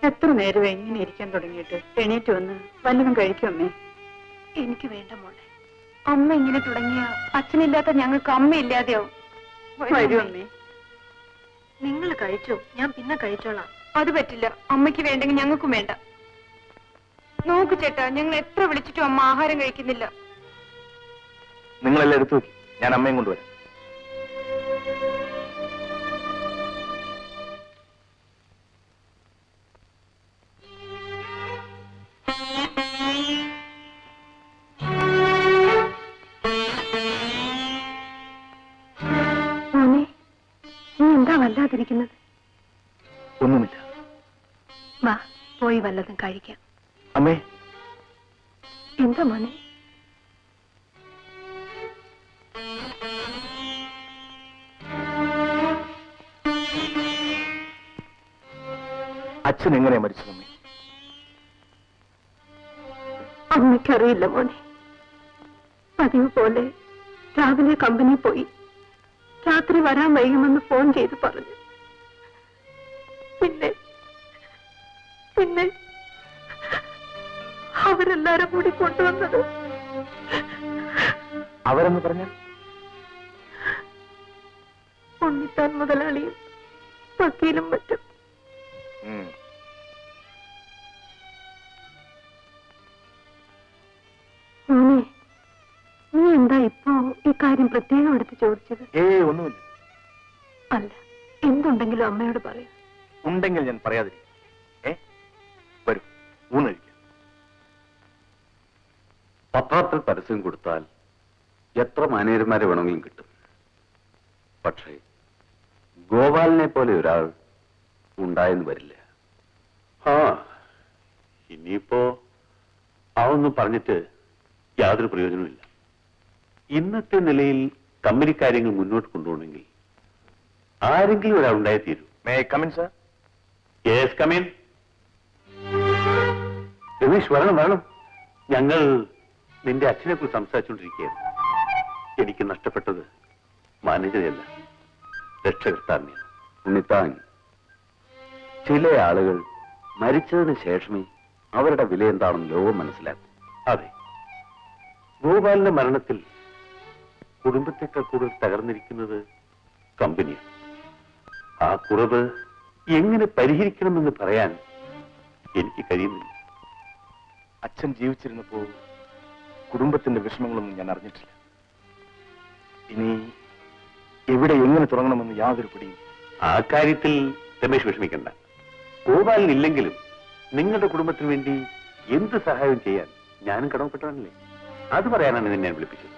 എത്ര നേരം എങ്ങനെ ഇരിക്കാൻ തുടങ്ങിയിട്ട് എണീറ്റ് വന്ന് വല്ലതും കഴിക്കും അമ്മേ? എനിക്ക് വേണ്ട മോളെ. അമ്മ ഇങ്ങനെ തുടങ്ങിയ അച്ഛനില്ലാത്ത ഞങ്ങൾക്ക് അമ്മയില്ലാതെയാവും. വരൂ അമ്മേ. നിങ്ങൾ കഴിച്ചോ, ഞാൻ പിന്നെ കഴിച്ചോളാം. അത് പറ്റില്ല. അമ്മയ്ക്ക് വേണ്ടെങ്കിൽ ഞങ്ങൾക്കും വേണ്ട. നോക്കു ചേട്ടാ, ഞങ്ങൾ എത്ര വിളിച്ചിട്ടും അമ്മ ആഹാരം കഴിക്കുന്നില്ല. നിങ്ങളെല്ലാം എടുത്തു നോക്കി, ഞാൻ അമ്മയും കൊണ്ടുവരാം. വല്ലാതിരിക്കുന്നത്? ഒന്നുമില്ല. വാ, പോയി വല്ലതും കഴിക്കാം. അമ്മേ. എന്താ മോനെ? അച്ഛൻ എങ്ങനെയാ മരിച്ചത് അമ്മേ? അമ്മയ്ക്കറിയില്ല മോനെ. പതിവ് പോലെ രാവിലെ കമ്പനി പോയി, രാത്രി വരാൻ വൈകുമെന്ന് ഫോൺ ചെയ്ത് പറഞ്ഞു. പിന്നെ പിന്നെ അവരെല്ലാരും കൂടി കൊണ്ടുവന്നത്. അവരെന്ന് പറഞ്ഞാൽ ഉണ്ണിത്താൻ മുതലാളിയും വക്കീലും മറ്റും. മോനെ, നീ എന്താ ഇപ്പോ ഈ കാര്യം പ്രത്യേകം എടുത്ത് ചോദിച്ചത്? ഒന്നുമില്ല. അല്ല, എന്തുണ്ടെങ്കിലും അമ്മയോട് പറയാം. ഉണ്ടെങ്കിൽ ഞാൻ പറയാതിരിക്കും. വരൂ, ഊണ് കഴിക്കാം. പത്രത്തിൽ പരസ്യം കൊടുത്താൽ എത്ര മാനേജർമാരെ വേണമെങ്കിലും കിട്ടും. പക്ഷേ ഗോപാലിനെ പോലെ ഒരാൾ ഉണ്ടായെന്ന് വരില്ല. ഇനിയിപ്പോ അതൊന്നും പറഞ്ഞിട്ട് യാതൊരു പ്രയോജനമില്ല. ഇന്നത്തെ നിലയിൽ കമ്പനി കാര്യങ്ങൾ മുന്നോട്ട് കൊണ്ടുപോകണമെങ്കിൽ ആരെങ്കിലും ഒരാൾ ഉണ്ടായി തീരൂ. May I come in sir? Yes, come in. Ramesh, വരണം വരണം. ഞങ്ങൾ നിന്റെ അച്ഛനെ കുറിച്ച് സംസാരിച്ചുകൊണ്ടിരിക്കുകയാണ്. എനിക്ക് നഷ്ടപ്പെട്ടത് മാനേജരെയല്ല, രക്ഷകർത്താവിനെയാണ്. ഉണ്ണിത്താൻ, ചില ആളുകൾ മരിച്ചതിന് ശേഷമേ അവരുടെ വില എന്താണെന്ന് ലോകം മനസ്സിലാക്കും. അതെ, ഗോപാലിന്റെ മരണത്തിൽ കുടുംബത്തെക്കാൾ കൂടുതൽ തകർന്നിരിക്കുന്നത് കമ്പനിയാണ്. ആ കുറവ് എങ്ങനെ പരിഹരിക്കണമെന്ന് പറയാൻ എനിക്ക് കഴിയുന്നില്ല. അച്ഛൻ ജീവിച്ചിരുന്നപ്പോൾ കുടുംബത്തിന്റെ വിഷമങ്ങളൊന്നും ഞാൻ അറിഞ്ഞിട്ടില്ല. ഇനി എവിടെ എങ്ങനെ തുടങ്ങണമെന്ന് യാതൊരു പിടിയും. ആ കാര്യത്തിൽ രമേശ് വിഷമിക്കണ്ട. ഗോപാലിനില്ലെങ്കിലും നിങ്ങളുടെ കുടുംബത്തിന് വേണ്ടി എന്ത് സഹായം ചെയ്യാൻ ഞാനും കടമപ്പെട്ടവനല്ലേ? അത് പറയാനാണ് നിന്നെ ഞാൻ വിളിപ്പിച്ചത്.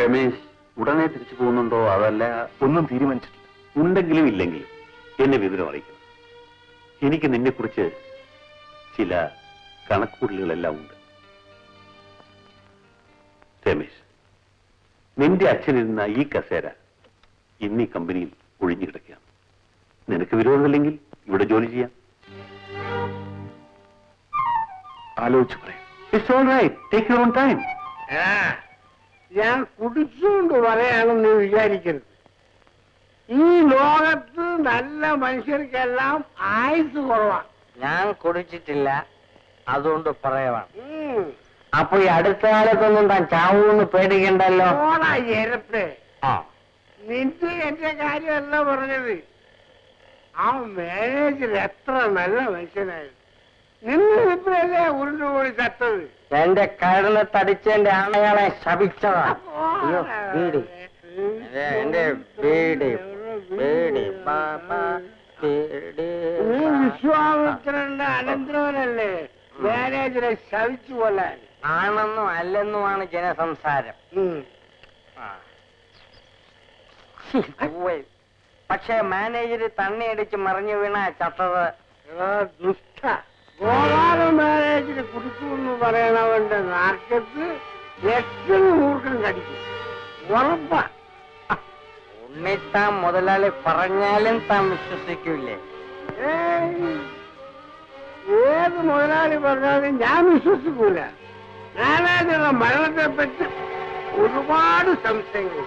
രമേശ് ഉടനെ തിരിച്ചു പോകുന്നുണ്ടോ അതല്ല ഒന്നും തീരുമാനിച്ചിട്ടില്ല. ഉണ്ടെങ്കിലും ഇല്ലെങ്കിലും എന്നെ വിവരം അറിയിക്കണം. എനിക്ക് നിന്നെക്കുറിച്ച് ചില കണക്കുകൂടലുകളെല്ലാം ഉണ്ട്. രമേശ്, നിന്റെ അച്ഛനിരുന്ന ഈ കസേര ഇന്ന് ഈ കമ്പനിയിൽ ഒഴിഞ്ഞു കിടക്കുകയാണ്. നിനക്ക് വിരോധമില്ലെങ്കിൽ ഇവിടെ ജോലി ചെയ്യാം. ആലോചിച്ചു പറയാം. It's all right, take your own time. ഞാൻ കുടിച്ചുകൊണ്ട് പറയാണെന്ന് വിചാരിക്കരുത്. ഈ ലോകത്ത് നല്ല മനുഷ്യർക്കെല്ലാം ആയുസ് കുറവാണ്. ഞാൻ കുടിച്ചിട്ടില്ല, അതുകൊണ്ട് പറയുവാണ്. അപ്പൊ ഈ അടുത്ത കാലത്തൊന്നും താൻ ചാവൂന്ന് പേടിക്കണ്ടല്ലോ. എരപ്പ്, നിന്റെ എന്റെ കാര്യമല്ല പറഞ്ഞത്. ആ മാനേജർ എത്ര നല്ല മനുഷ്യനായിരുന്നു. നിന്നിപ്പോഴല്ലേ ഉരുണ്ടുകൂടി ചത്തത്. എന്റെ കടലത്തടിച്ചെന്റെ ആണയാളെ ശപിച്ചതാ. അയ്യോ, വീടി എന്റെ ബീഡി ബീഡി ബാബാ ബീഡി. നീ വിശ്വാമിത്രന്റെ അനന്തരവനല്ലേ മാനേജറെ ശവിച്ചു കൊല്ലാൻ? ആണെന്നും അല്ലെന്നുമാണ് ജനസംസാരം. പക്ഷെ മാനേജർ തണ്ണിയടിച്ച് മറിഞ്ഞു വീണ ചത്തത്. ദുഷ്ട ഗോപാല മാനേജര് കുടിച്ചു എന്ന് പറയണവന്റെ നാക്കത്ത് എത്ര മൂർഖം കടിക്കും ഉറപ്പാ. ഉണ്ണിത്താൻ മുതലാളി പറഞ്ഞാലും താൻ വിശ്വസിക്കൂലേ? ഏത് മുതലാളി പറഞ്ഞാലും ഞാൻ വിശ്വസിക്കൂല. മാനേജറുടെ മരണത്തെ പറ്റി ഒരുപാട് സംശയങ്ങൾ.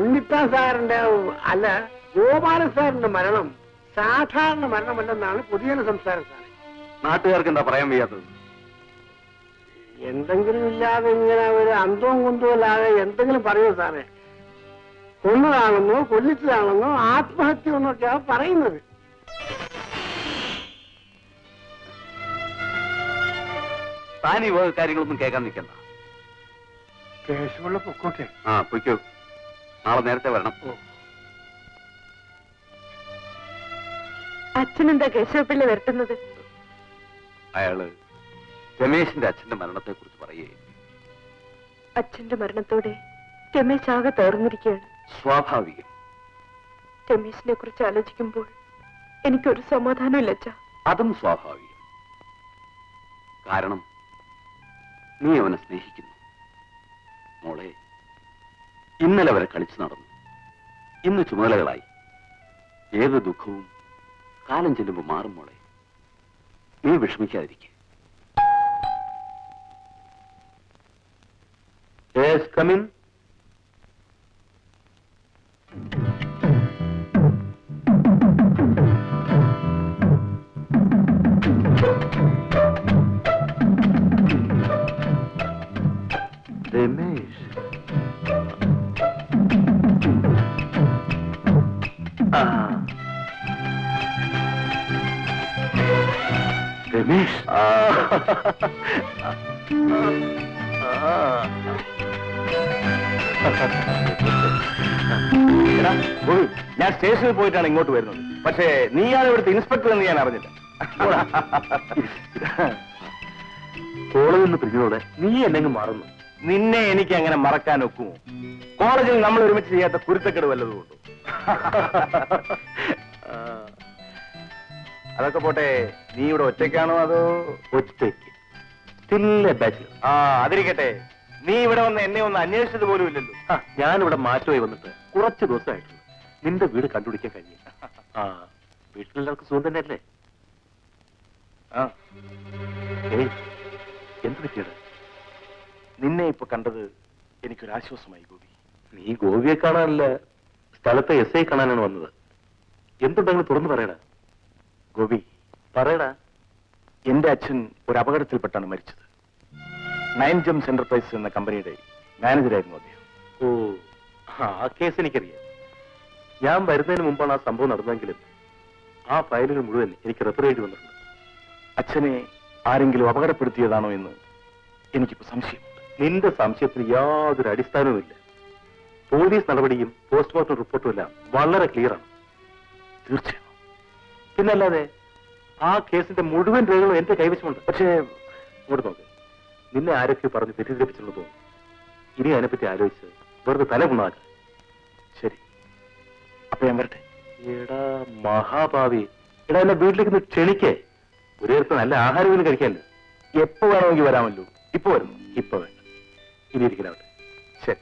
ഉണ്ണിത്താൻ സാറിന്റെ അല്ല ഗോപാല സാറിന്റെ മരണം സാധാരണ മരണമല്ലെന്നാണ് പുതിയ സംസാരം സാറേ. നാട്ടുകാർക്ക് എന്താ പറയാൻ വയ്യാത്തത്? എന്തെങ്കിലും ഇല്ലാതെ ഇങ്ങനെ ഒരു അന്തവും കുന്തവും ഇല്ലാതെ എന്തെങ്കിലും പറയൂ സാറേ. കൊന്നതാണെന്നോ കൊല്ലിച്ചതാണെന്നോ ആത്മഹത്യ എന്നൊക്കെയാ പറയുന്നത്. താൻ ഈ വക കാര്യങ്ങളൊന്നും കേൾക്കാൻ നിൽക്കണ്ട. കേശവുള്ള പൊക്കോട്ടെ. പൊയ്ക്കോ. നാളെ നേരത്തെ വരണം. അച്ഛനെന്താ കേശവപ്പിള്ളി വരട്ടുന്നത്? അയാള് രമേശിന്റെ അച്ഛന്റെ മരണത്തെ കുറിച്ച് പറയുകയും. അച്ഛന്റെ മരണത്തോടെ രമേശ് ആകെ തകർന്നിരിക്കുകയാണ്. സ്വാഭാവികം. രമേശിനെ കുറിച്ച് ആലോചിക്കുമ്പോൾ എനിക്കൊരു സമാധാനമില്ല അച്ഛാ. അതും സ്വാഭാവികം. കാരണം നീ അവനെ സ്നേഹിക്കുന്നു. മോളെ, ഇന്നലെ വരെ കളിച്ചു നടന്നു, ഇന്ന് ചുമതലകളായി. ഏത് ദുഃഖവും കാലം ചെല്ലുമ്പോൾ മാറും മോളെ. നീ വിഷമിക്കാതിരിക്കുക. Yes, come in. Ramesh. Ramesh. ഞാൻ സ്റ്റേഷനിൽ പോയിട്ടാണ് ഇങ്ങോട്ട് വരുന്നത്. പക്ഷേ നീയാണ് ഇവിടുത്തെ ഇൻസ്പെക്ടർ എന്ന് ഞാൻ അറിഞ്ഞില്ല. കോളേജിൽ നിന്ന് പിരിഞ്ഞതോടെ നീ എന്നെങ്ങ് മറന്നു. നിന്നെ എനിക്ക് അങ്ങനെ മറക്കാൻ ഒക്കുമോ? കോളേജിൽ നമ്മൾ ഒരുമിച്ച് ചെയ്യാത്ത കുരുത്തക്കേട് വല്ലതും ഉണ്ടോ? അതൊക്കെ പോട്ടെ, നീ ഇവിടെ ഒറ്റയ്ക്കാണോ അതോ? ഒറ്റയ്ക്ക്. അതിരിക്കട്ടെ, നീ ഇവിടെ വന്ന് എന്നെ ഒന്ന് അന്വേഷിച്ചത് പോലും ഇല്ലല്ലോ. ഞാനിവിടെ മാറ്റമായി വന്നിട്ട് കുറച്ച് ദിവസമായിട്ടുണ്ട്. നിന്റെ വീട് കണ്ടുപിടിക്കാൻ കഴിഞ്ഞില്ല. വീട്ടിലെല്ലാവർക്കും സുഖം തന്നെ അല്ലേ? എന്ത് പറ്റിയത്? നിന്നെ ഇപ്പൊ കണ്ടത് എനിക്കൊരാശ്വാസമായി ഗോപി. നീ ഗോപിയെ കാണാനല്ല, സ്ഥലത്തെ എസ് ഐ കാണാനാണ് വന്നത്. എന്തുണ്ടെങ്കിലും തുറന്നു പറയടാ. ഗോപി, പറയടാ. എന്റെ അച്ഛൻ ഒരു അപകടത്തിൽപ്പെട്ടാണ് മരിച്ചത്. 9 Gems എന്റർപ്രൈസസ് എന്ന കമ്പനിയുടെ മാനേജരായിരുന്നു അദ്ദേഹം. ആ കേസ് എനിക്കറിയാം. ഞാൻ വരുന്നതിന് മുമ്പാണ് ആ സംഭവം നടന്നെങ്കിലും ആ ഫയലുകൾ മുഴുവൻ എനിക്ക് റെഫർ ചെയ്ത് വന്നിട്ടുണ്ട്. അച്ഛനെ ആരെങ്കിലും അപകടപ്പെടുത്തിയതാണോ എന്ന് എനിക്കിപ്പോ സംശയമുണ്ട്. നിന്റെ സംശയത്തിന് യാതൊരു അടിസ്ഥാനവുമില്ല. പോലീസ് നടപടിയും പോസ്റ്റ്മോർട്ടം റിപ്പോർട്ടും എല്ലാം വളരെ ക്ലിയറാണ്. തീർച്ചയായും. പിന്നല്ലാതെ ആ കേസിന്റെ മുഴുവൻ രേഖകളും എന്റെ കൈവശമുണ്ട്. പക്ഷേ ഇങ്ങോട്ട് നോക്ക്, നിന്നെ ആരൊക്കെ പറഞ്ഞ് തെറ്റിദ്ധരിപ്പിച്ചുള്ളൂ തോന്നുന്നു. ഇനി അതിനെപ്പറ്റി ആലോചിച്ച് വെറുതെ തല പുണ്ണാക്ക. ശരി, അപ്പൊ ഞാൻ വരട്ടെ. എടാ മഹാഭാവി, എടാ എന്നെ വീട്ടിലേക്ക് ഒന്ന് ക്ഷണിക്കേ. ഒരു നേരത്തെ നല്ല ആഹാരം കഴിക്കാമല്ലോ. എപ്പോ വേണമെങ്കിൽ വരാമല്ലോ. ഇപ്പൊ വരുന്നു. ഇപ്പൊ വേണ്ട, ഇനി ഇരിക്കലാവട്ടെ. ശരി.